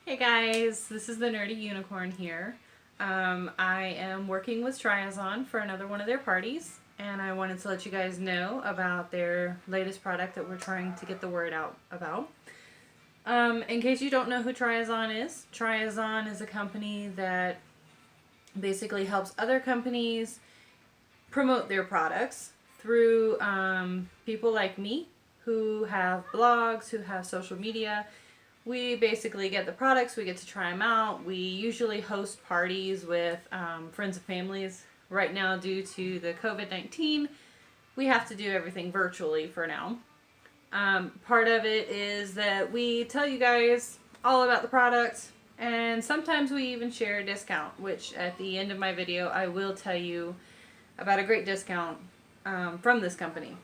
Hey guys, this is the Nerdy Unicorn here. I am working with Triazon for another one of their parties, and I wanted to let you guys know about their latest product that we're trying to get the word out about. In case you don't know who Triazon is a company that basically helps other companies promote their products through people like me who have blogs, who have social media. We basically get the products, we get to try them out. We usually host parties with friends and families. Right now, due to the COVID-19, we have to do everything virtually for now. Part of it is that we tell you guys all about the products, and sometimes we even share a discount, which at the end of my video, I will tell you about a great discount from this company.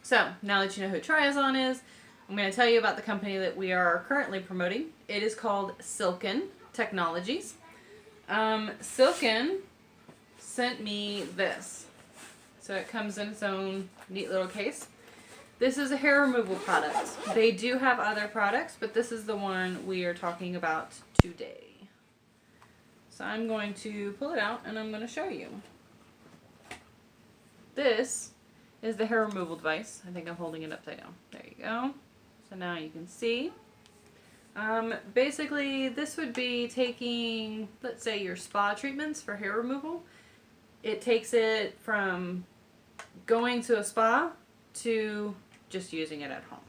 So, now that you know who Triazon is, I'm going to tell you about the company that we are currently promoting. It is called Silkn Technologies. Silkn sent me this. So it comes in its own neat little case. This is a hair removal product. They do have other products, but this is the one we are talking about today. So I'm going to pull it out and I'm going to show you. This is the hair removal device. I think I'm holding it upside down. There you go. So now you can see. Basically, this would be taking, let's say, your spa treatments for hair removal. It takes it from going to a spa to just using it at home.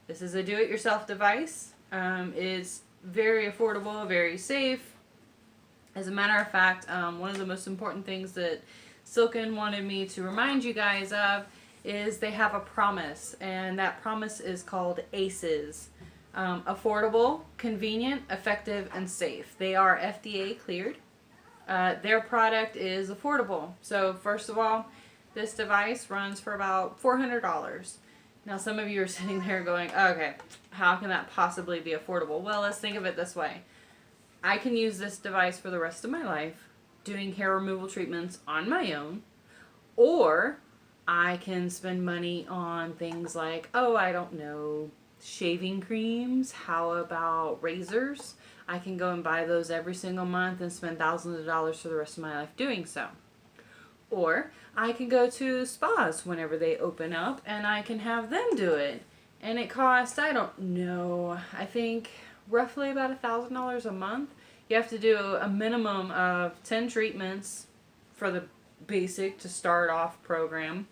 This is a do-it-yourself device. It's very affordable, very safe. As a matter of fact, one of the most important things that Silkn wanted me to remind you guys of is they have a promise, and that promise is called ACEs. Affordable, convenient, effective, and safe. They are FDA cleared. Their product is affordable. So first of all, this device runs for about $400. Now some of you are sitting there going, okay, how can that possibly be affordable? Well, let's think of it this way. I can use this device for the rest of my life doing hair removal treatments on my own, or I can spend money on things like, I don't know, shaving creams. How about razors? I can go and buy those every single month and spend thousands of dollars for the rest of my life doing so. Or I can go to spas whenever they open up and I can have them do it. And it costs, I don't know, I think roughly about $1,000 a month. You have to do a minimum of 10 treatments for the basic to start off program,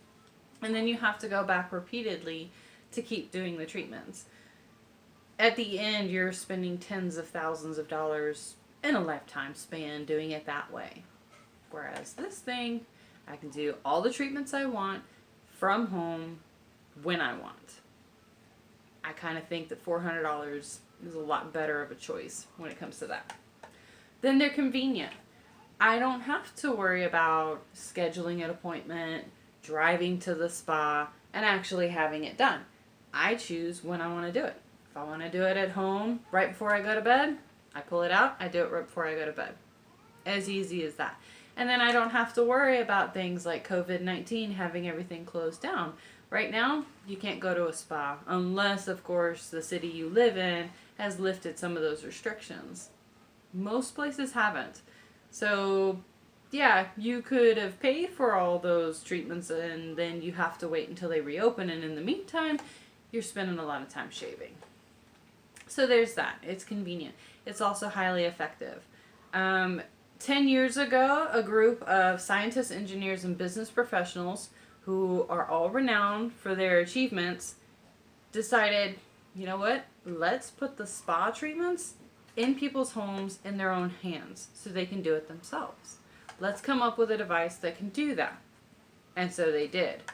and then you have to go back repeatedly to keep doing the treatments. At the end, you're spending tens of thousands of dollars in a lifetime span doing it that way. Whereas this thing, I can do all the treatments I want from home when I want. I kind of think that $400 is a lot better of a choice when it comes to that. Then they're convenient. I don't have to worry about scheduling an appointment, driving to the spa, and actually having it done. I choose when I want to do it. If I want to do it at home right before I go to bed, I pull it out, I do it right before I go to bed. As easy as that. And then I don't have to worry about things like COVID-19 having everything closed down. Right now, you can't go to a spa unless, of course, the city you live in has lifted some of those restrictions. Most places haven't. So, yeah, you could have paid for all those treatments and then you have to wait until they reopen, and in the meantime, you're spending a lot of time shaving. So there's that. It's convenient. It's also highly effective. 10 years ago, a group of scientists, engineers, and business professionals who are all renowned for their achievements decided, you know what, let's put the spa treatments in people's homes in their own hands so they can do it themselves. Let's come up with a device that can do that. And so they did.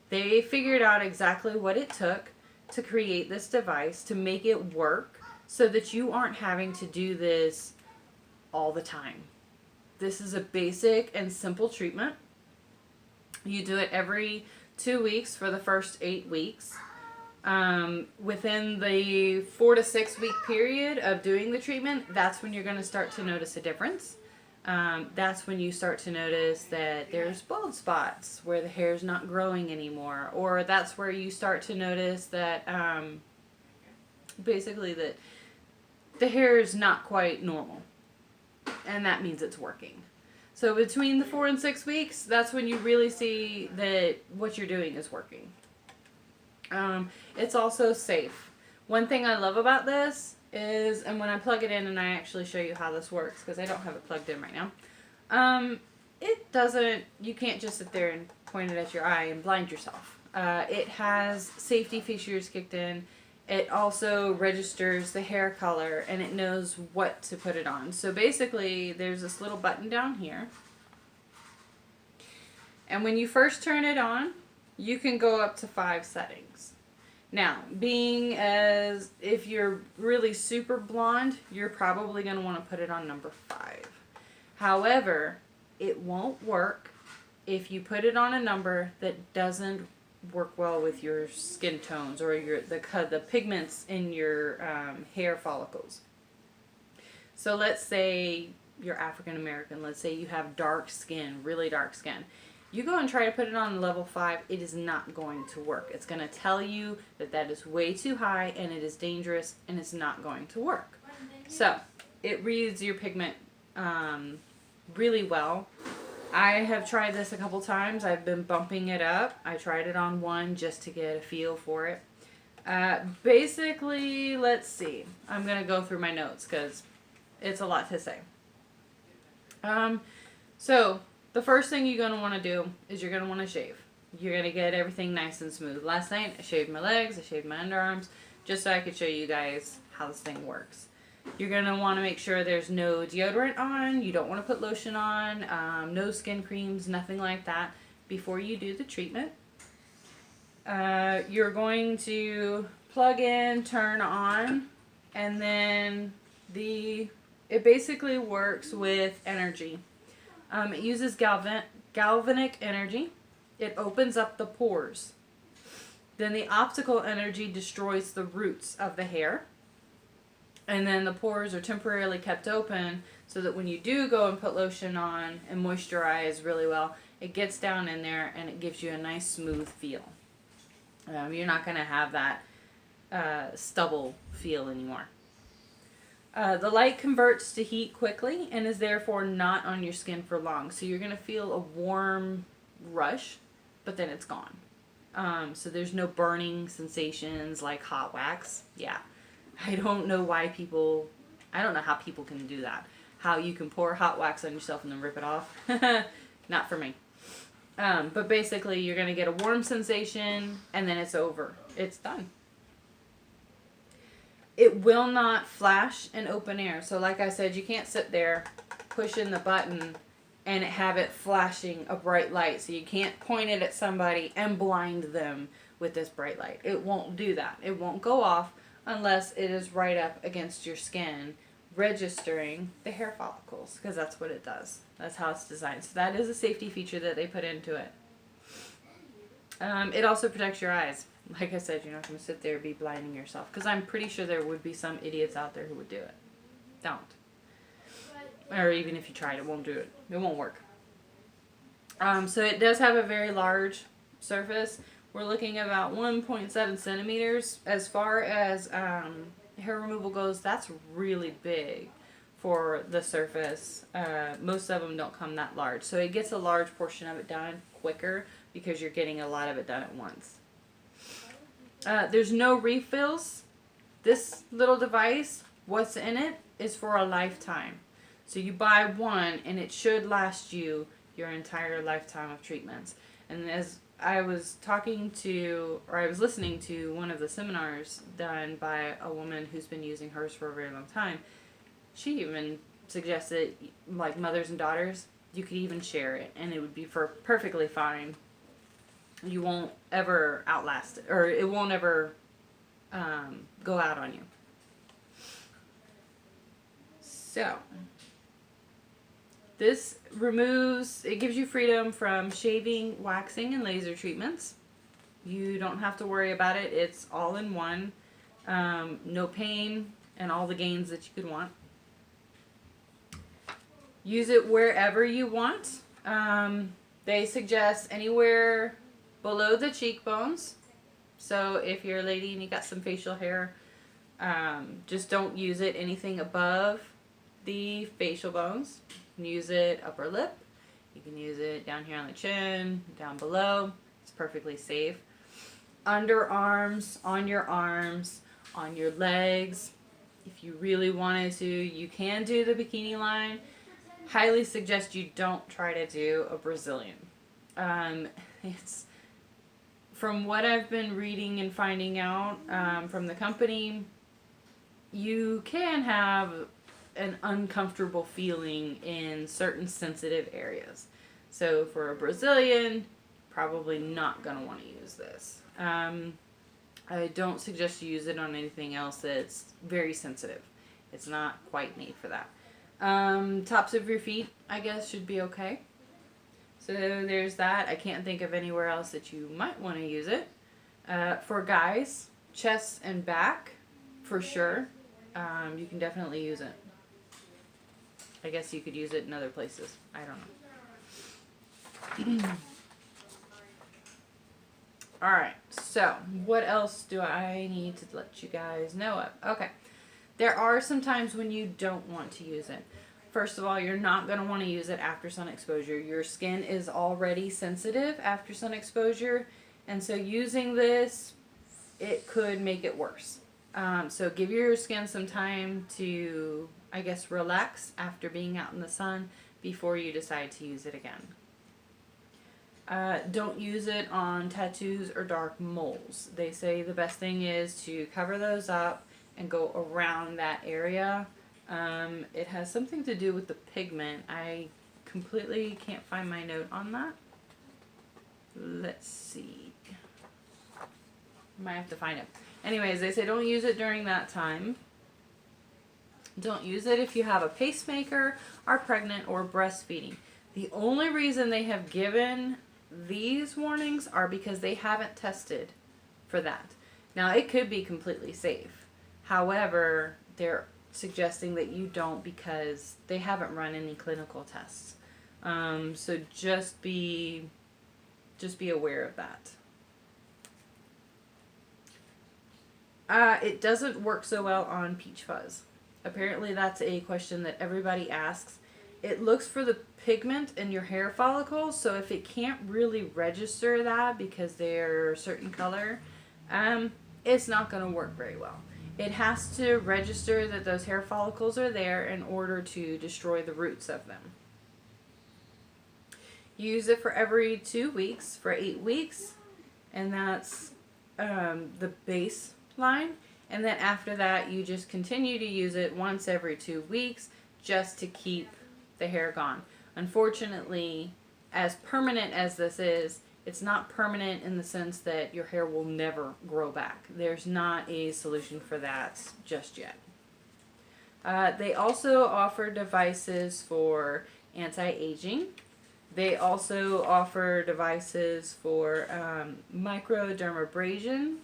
They figured out exactly what it took to create this device to make it work so that you aren't having to do this all the time. This is a basic and simple treatment. You do it every 2 weeks for the first 8 weeks. Within the 4 to 6 week period of doing the treatment, that's when you're going to start to notice a difference. That's when you start to notice that there's bald spots where the hair's not growing anymore, or that's where you start to notice that basically that the hair is not quite normal. And that means it's working. So between the 4 and 6 weeks, that's when you really see that what you're doing is working. It's also safe. One thing I love about this is, and when I plug it in and I actually show you how this works, because I don't have it plugged in right now, it doesn't, you can't just sit there and point it at your eye and blind yourself. It has safety features kicked in. It also registers the hair color, and it knows what to put it on. So basically, there's this little button down here. And when you first turn it on, you can go up to 5 settings. Now, being as if you're really super blonde, you're probably going to want to put it on number 5. However, it won't work if you put it on a number that doesn't work well with your skin tones or the pigments in your hair follicles. So let's say you're African American. Let's say you have dark skin, really dark skin. You go and try to put it on level 5, it is not going to work. It's going to tell you that that is way too high and it is dangerous and it's not going to work. So it reads your pigment really well. I have tried this a couple times. I've been bumping it up. I tried it on 1 just to get a feel for it. Basically, let's see. I'm going to go through my notes because it's a lot to say. So the first thing you're going to want to do is you're going to want to shave. You're going to get everything nice and smooth. Last night, I shaved my legs. I shaved my underarms just so I could show you guys how this thing works. You're going to want to make sure there's no deodorant on. You don't want to put lotion on. No skin creams, nothing like that before you do the treatment. You're going to plug in, turn on, and then it basically works with energy. It uses galvanic energy. It opens up the pores. Then the optical energy destroys the roots of the hair. And then the pores are temporarily kept open so that when you do go and put lotion on and moisturize really well, it gets down in there and it gives you a nice smooth feel. You're not going to have that stubble feel anymore. The light converts to heat quickly and is therefore not on your skin for long. So you're going to feel a warm rush, but then it's gone. So there's no burning sensations like hot wax. Yeah. I don't know how people can do that. How you can pour hot wax on yourself and then rip it off. Not for me. But basically, you're going to get a warm sensation, and then it's over. It's done. It will not flash in open air. So like I said, you can't sit there, push in the button, and have it flashing a bright light. So you can't point it at somebody and blind them with this bright light. It won't do that. It won't go off unless it is right up against your skin, registering the hair follicles, because that's what it does. That's how it's designed. So that is a safety feature that they put into it. It also protects your eyes. Like I said, you're not going to sit there and be blinding yourself, because I'm pretty sure there would be some idiots out there who would do it. Don't. Or even if you tried, it won't do it. It won't work. So it does have a very large surface. We're looking at about 1.7 centimeters. As far as hair removal goes, that's really big for the surface. Most of them don't come that large. So it gets a large portion of it done quicker because you're getting a lot of it done at once. There's no refills. This little device, what's in it, is for a lifetime. So you buy one and it should last you your entire lifetime of treatments. And as I was listening to one of the seminars done by a woman who's been using hers for a very long time. She even suggested, like mothers and daughters, you could even share it and it would be perfectly fine. You won't ever outlast it, or it won't ever go out on you. So, this gives you freedom from shaving, waxing, and laser treatments. You don't have to worry about it. It's all in one. No pain and all the gains that you could want. Use it wherever you want. They suggest anywhere below the cheekbones. So if you're a lady and you got some facial hair Just don't use it anything above the facial bones. You can use it upper lip. You can use it down here on the chin, down below. It's perfectly safe. Underarms, on your legs. If you really wanted to, you can do the bikini line. Highly suggest you don't try to do a Brazilian. It's from what I've been reading and finding out from the company, you can have an uncomfortable feeling in certain sensitive areas. So for a Brazilian, probably not going to want to use this. I don't suggest you use it on anything else that's very sensitive. It's not quite made for that. Tops of your feet, I guess, should be okay. So there's that. I can't think of anywhere else that you might want to use it. For guys, chest and back, for sure. You can definitely use it. I guess you could use it in other places. I don't know. Alright, so what else do I need to let you guys know of? Okay, there are some times when you don't want to use it. First of all, you're not going to want to use it after sun exposure. Your skin is already sensitive after sun exposure, and so using this, it could make it worse. So give your skin some time to, I guess, relax after being out in the sun before you decide to use it again. Don't use it on tattoos or dark moles. They say the best thing is to cover those up and go around that area. It has something to do with the pigment. I completely can't find my note on that. Let's see. Might have to find it. Anyways, they say don't use it during that time. Don't use it if you have a pacemaker, are pregnant, or breastfeeding. The only reason they have given these warnings are because they haven't tested for that. Now, it could be completely safe. However, they're suggesting that you don't because they haven't run any clinical tests. So just be aware of that. It doesn't work so well on peach fuzz. Apparently that's a question that everybody asks. It looks for the pigment in your hair follicles, so if it can't really register that because they're a certain color, it's not going to work very well. It has to register that those hair follicles are there in order to destroy the roots of them. Use it for every 2 weeks for 8 weeks, and that's the baseline. And then after that, you just continue to use it once every 2 weeks just to keep the hair gone. Unfortunately, as permanent as this is, it's not permanent in the sense that your hair will never grow back. There's not a solution for that just yet. They also offer devices for anti-aging. They also offer devices for microdermabrasion,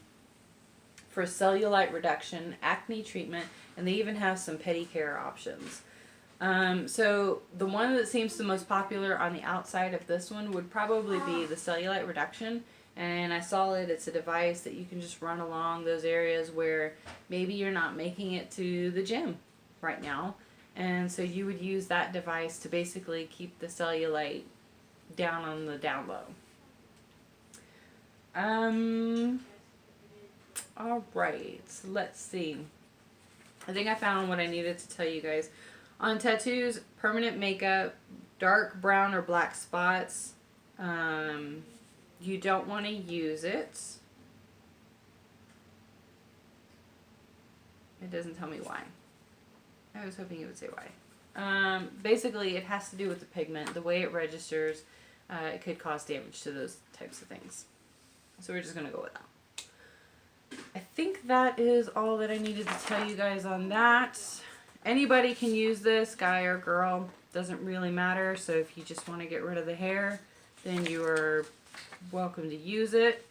for cellulite reduction, acne treatment, and they even have some pedicure options. So the one that seems the most popular on the outside of this one would probably be the cellulite reduction. And I saw it. It's a device that you can just run along those areas where maybe you're not making it to the gym right now. And so you would use that device to basically keep the cellulite down on the down low. All right, let's see. I think I found what I needed to tell you guys. On tattoos, permanent makeup, dark brown or black spots, you don't want to use it. It doesn't tell me why. I was hoping it would say why. Basically, it has to do with the pigment. The way it registers, it could cause damage to those types of things. So we're just going to go with that. I think that is all that I needed to tell you guys on that. Anybody can use this, guy or girl, doesn't really matter. So if you just want to get rid of the hair, then you are welcome to use it.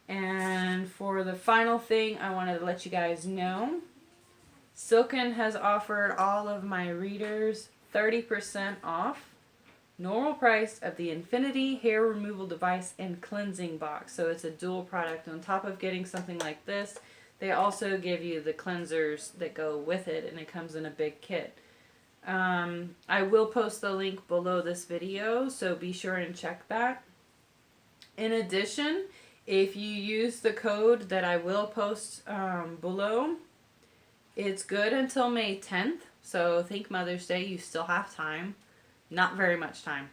And for the final thing, I wanted to let you guys know, Silkn has offered all of my readers 30% off normal price of the Infinity Hair Removal Device and Cleansing Box. So it's a dual product. On top of getting something like this, They also give you the cleansers that go with it, and it comes in a big kit. I will post the link below this video, so be sure and check that. In addition, if you use the code that I will post below, it's good until May 10th. So think Mother's Day, you still have time. Not very much time,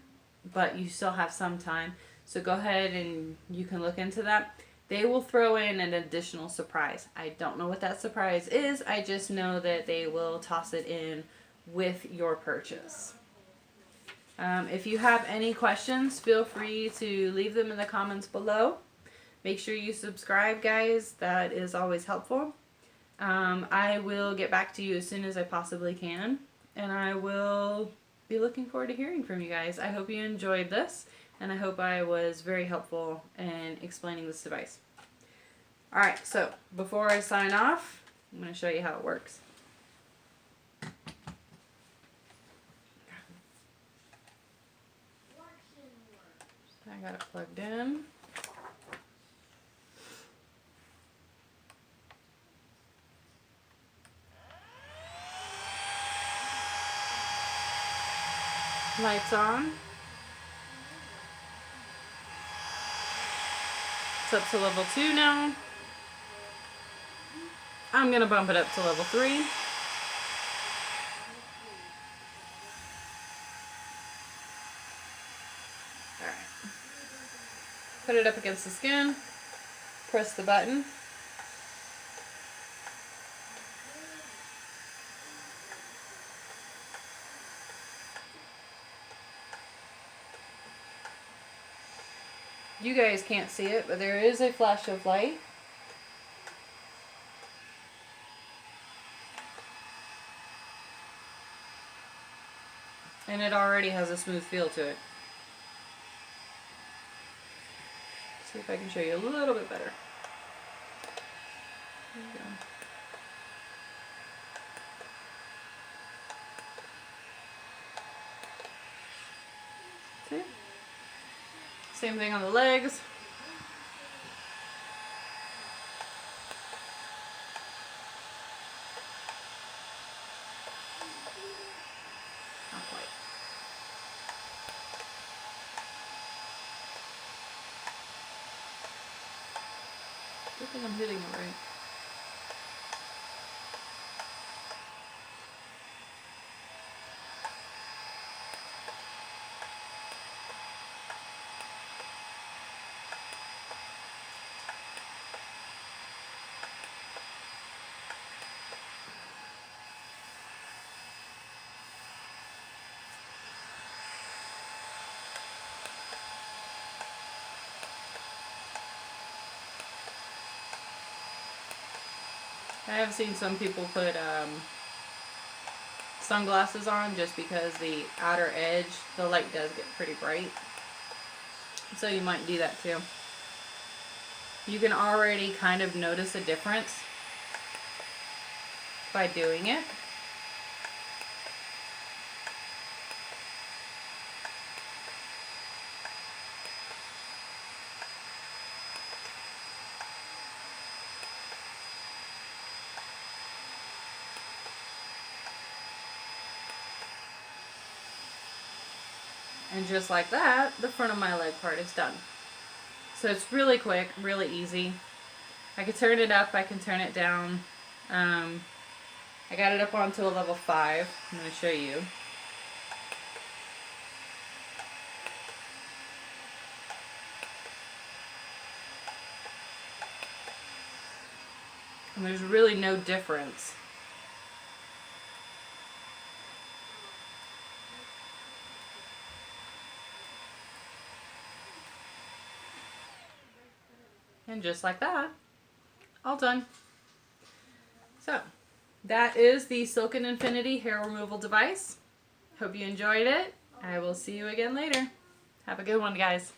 but you still have some time. So go ahead and you can look into that. They will throw in an additional surprise. I don't know what that surprise is. I just know that they will toss it in with your purchase. If you have any questions, feel free to leave them in the comments below. Make sure you subscribe, guys. That is always helpful. I will get back to you as soon as I possibly can. And I will be looking forward to hearing from you guys. I hope you enjoyed this. And I hope I was very helpful in explaining this device. Alright, so before I sign off, I'm going to show you how it works. I got it plugged in. Lights on. It's up to level 2 now. I'm going to bump it up to level 3. Alright. Put it up against the skin. Press the button. You guys can't see it, but there is a flash of light. And it already has a smooth feel to it. See if I can show you a little bit better. There you go. See? Same thing on the legs. Not quite. I think I'm hitting it right. I have seen some people put sunglasses on just because the outer edge, the light does get pretty bright. So you might do that too. You can already kind of notice a difference by doing it. And just like that, the front of my leg part is done. So it's really quick, really easy. I can turn it up, I can turn it down. I got it up onto a level 5. I'm going to show you. And there's really no difference. And just like that, all done. So, that is the Silkn Infinity hair removal device. Hope you enjoyed it. I will see you again later. Have a good one, guys.